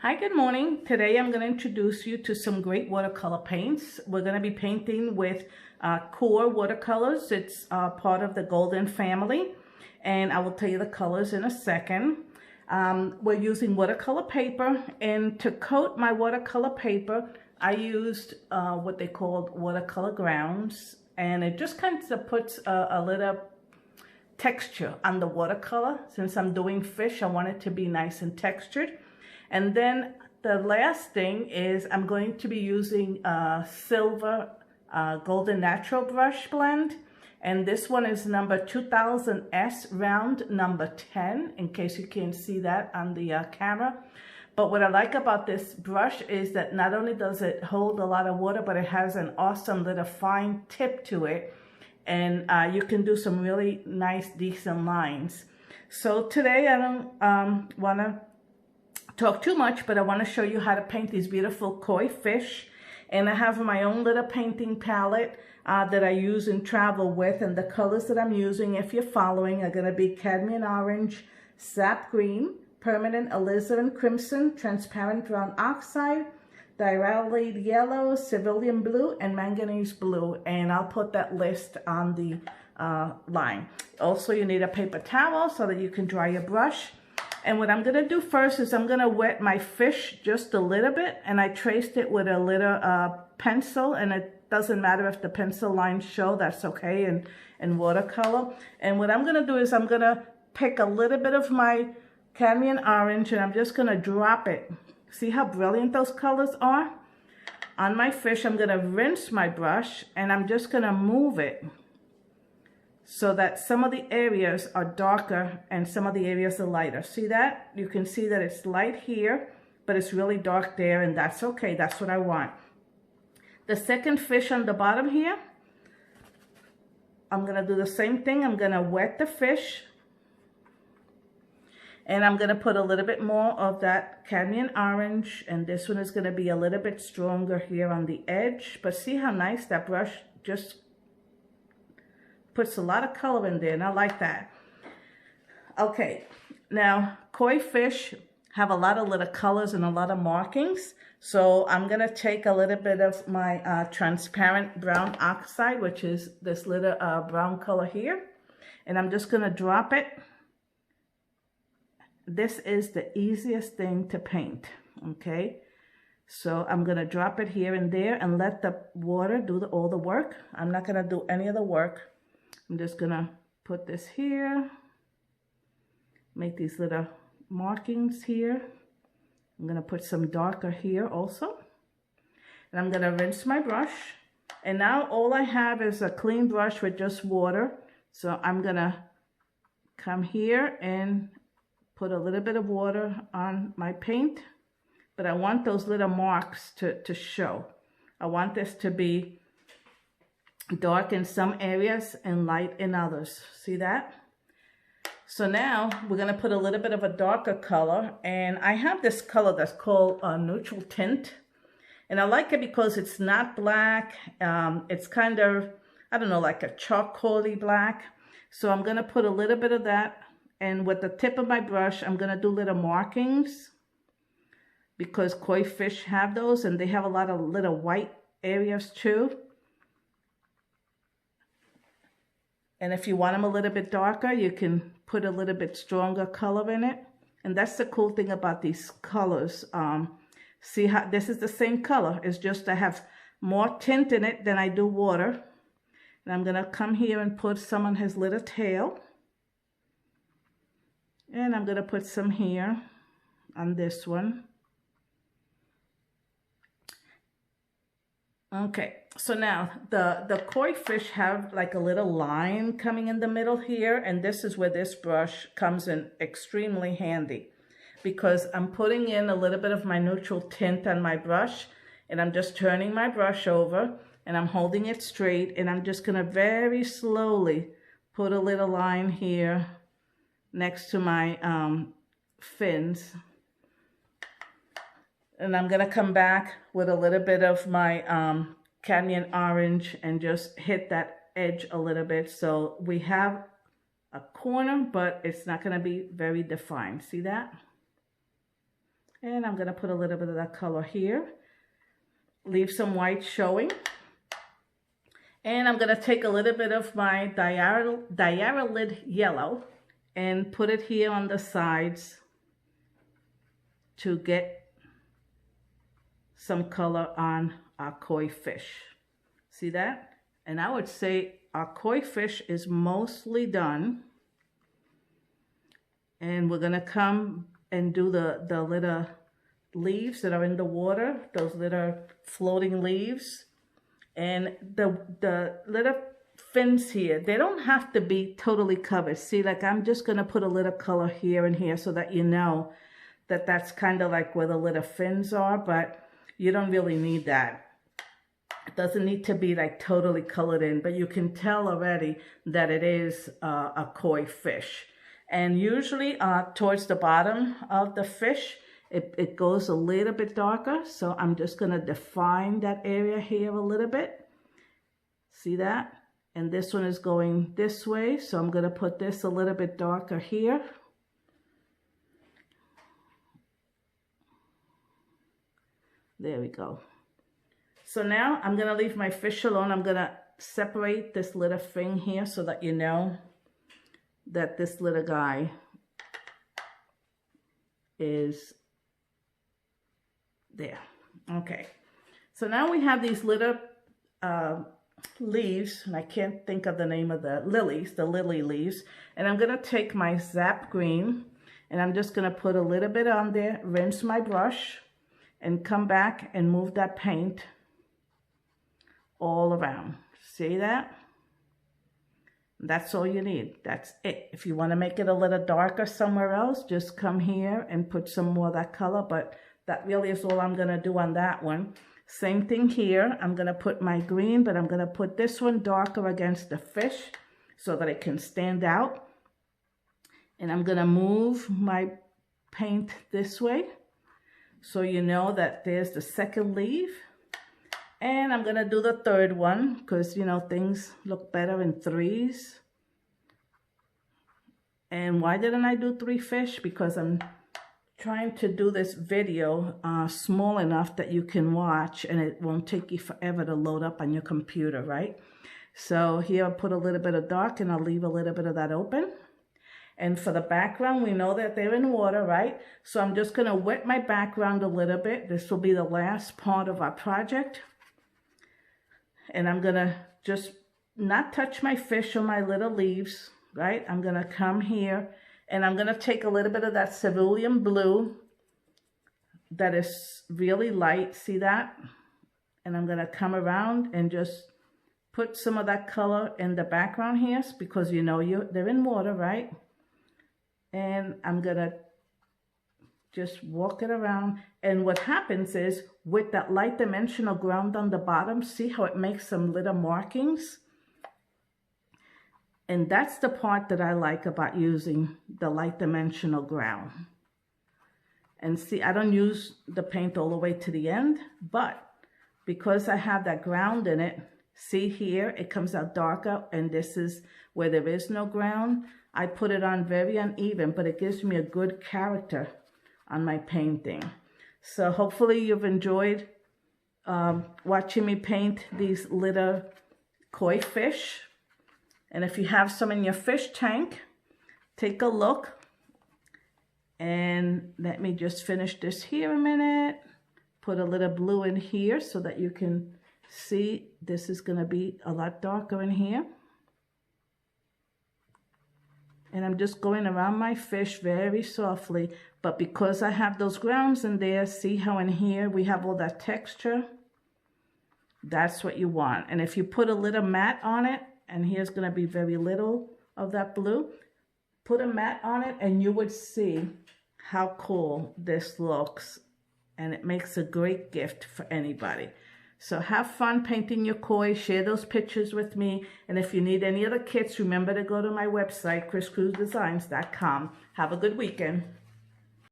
Hi, good morning. Today I'm going to introduce you to some great watercolor paints. We're going to be painting with Core watercolors. It's part of the Golden family, and I will tell you the colors in a second. We're using watercolor paper, and to coat my watercolor paper, I used what they called watercolor grounds, and it just kind of puts a little texture on the watercolor. Since I'm doing fish, I want it to be nice and textured. And then the last thing is I'm going to be using a silver golden natural brush blend. And this one is number 2000S round number 10, in case you can't see that on the camera. But what I like about this brush is that not only does it hold a lot of water, but it has an awesome little fine tip to it. And you can do some really nice, decent lines. So today I don't want to talk too much, but I want to show you how to paint these beautiful koi fish. And I have my own little painting palette that I use and travel with, and the colors that I'm using, if you're following, are going to be cadmium orange, sap green, permanent alizarin crimson, transparent brown oxide, diarrhea yellow, cerulean blue, and manganese blue. And I'll put that list on the line. Also, you need a paper towel so that you can dry your brush. And what I'm going to do first is I'm going to wet my fish just a little bit, and I traced it with a little pencil, and it doesn't matter if the pencil lines show, that's okay in watercolor. And what I'm going to do is I'm going to pick a little bit of my cadmium orange, and I'm just going to drop it. See how brilliant those colors are? On my fish, I'm going to rinse my brush, and I'm just going to move it so that some of the areas are darker and some of the areas are lighter. See that? You can see that it's light here, but it's really dark there, and that's okay. That's what I want. The second fish on the bottom here, I'm going to do the same thing. I'm going to wet the fish, and I'm going to put a little bit more of that cadmium orange, and this one is going to be a little bit stronger here on the edge. But see how nice that brush just puts a lot of color in there, and I like that. Okay, now koi fish have a lot of little colors and a lot of markings. So I'm gonna take a little bit of my transparent brown oxide, which is this little brown color here, and I'm just gonna drop it. This is the easiest thing to paint, okay? So I'm gonna drop it here and there and let the water do all the work. I'm not gonna do any of the work. I'm just gonna put this here, make these little markings here. I'm gonna put some darker here also. And I'm gonna rinse my brush. And now all I have is a clean brush with just water. So I'm gonna come here and put a little bit of water on my paint. But I want those little marks to show. I want this to be dark in some areas and light in others. See that? So now we're going to put a little bit of a darker color, and I have this color that's called a neutral tint, and I like it because it's not black. It's kind of, I don't know, like a charcoaly black. So I'm going to put a little bit of that, and with the tip of my brush I'm going to do little markings, because koi fish have those, and they have a lot of little white areas too. And if you want them a little bit darker, you can put a little bit stronger color in it. And that's the cool thing about these colors. See how this is the same color. It's just I have more tint in it than I do water. And I'm going to come here and put some on his little tail. And I'm going to put some here on this one. Okay, so now the koi fish have like a little line coming in the middle here, and this is where this brush comes in extremely handy, because I'm putting in a little bit of my neutral tint on my brush, and I'm just turning my brush over, and I'm holding it straight, and I'm just gonna very slowly put a little line here next to my fins. And I'm gonna come back with a little bit of my cadmium orange and just hit that edge a little bit. So we have a corner, but it's not gonna be very defined. See that? And I'm going to put a little bit of that color here. Leave some white showing. And I'm going to take a little bit of my Diarylid yellow and put it here on the sides to get some color on our koi fish. See that? And I would say our koi fish is mostly done. And we're going to come and do the little leaves that are in the water, those little floating leaves. And the little fins here, they don't have to be totally covered. See, like I'm just going to put a little color here and here so that you know that that's kind of like where the little fins are, but you don't really need that. It doesn't need to be like totally colored in, but you can tell already that it is a koi fish. And usually towards the bottom of the fish, it goes a little bit darker. So I'm just going to define that area here a little bit. See that? And this one is going this way. So I'm going to put this a little bit darker here. There we go. So now I'm going to leave my fish alone. I'm going to separate this little thing here so that you know that this little guy is there. Okay. So now we have these little leaves, and I can't think of the name of the lilies, the lily leaves. And I'm going to take my Zap Green and I'm just going to put a little bit on there, rinse my brush, and come back and move that paint all around. See that? That's all you need. That's it. If you want to make it a little darker somewhere else, just come here and put some more of that color. But that really is all I'm going to do on that one. Same thing here. I'm going to put my green, but I'm going to put this one darker against the fish so that it can stand out. And I'm going to move my paint this way, so you know that there's the second leaf. And I'm going to do the third one because, you know, things look better in threes. And why didn't I do 3 fish? Because I'm trying to do this video small enough that you can watch and it won't take you forever to load up on your computer, right? So here I'll put a little bit of dark and I'll leave a little bit of that open. And for the background, we know that they're in water, right? So I'm just going to wet my background a little bit. This will be the last part of our project. And I'm going to just not touch my fish or my little leaves, right? I'm going to come here and I'm going to take a little bit of that cerulean blue that is really light. See that? And I'm going to come around and just put some of that color in the background here because you know they're in water, right? And I'm going to just walk it around. And what happens is with that light dimensional ground on the bottom, see how it makes some little markings? And that's the part that I like about using the light dimensional ground. And see, I don't use the paint all the way to the end, but because I have that ground in it, see here, it comes out darker, and this is where there is no ground. I put it on very uneven, but it gives me a good character on my painting. So hopefully you've enjoyed watching me paint these little koi fish. And if you have some in your fish tank, take a look. And let me just finish this here a minute. Put a little blue in here so that you can see this is going to be a lot darker in here. And I'm just going around my fish very softly. But because I have those grounds in there, see how in here we have all that texture? That's what you want. And if you put a little matte on it, and here's going to be very little of that blue, put a matte on it and you would see how cool this looks. And it makes a great gift for anybody. So have fun painting your koi. Share those pictures with me. And if you need any other kits, remember to go to my website, chriscruzdesigns.com. Have a good weekend.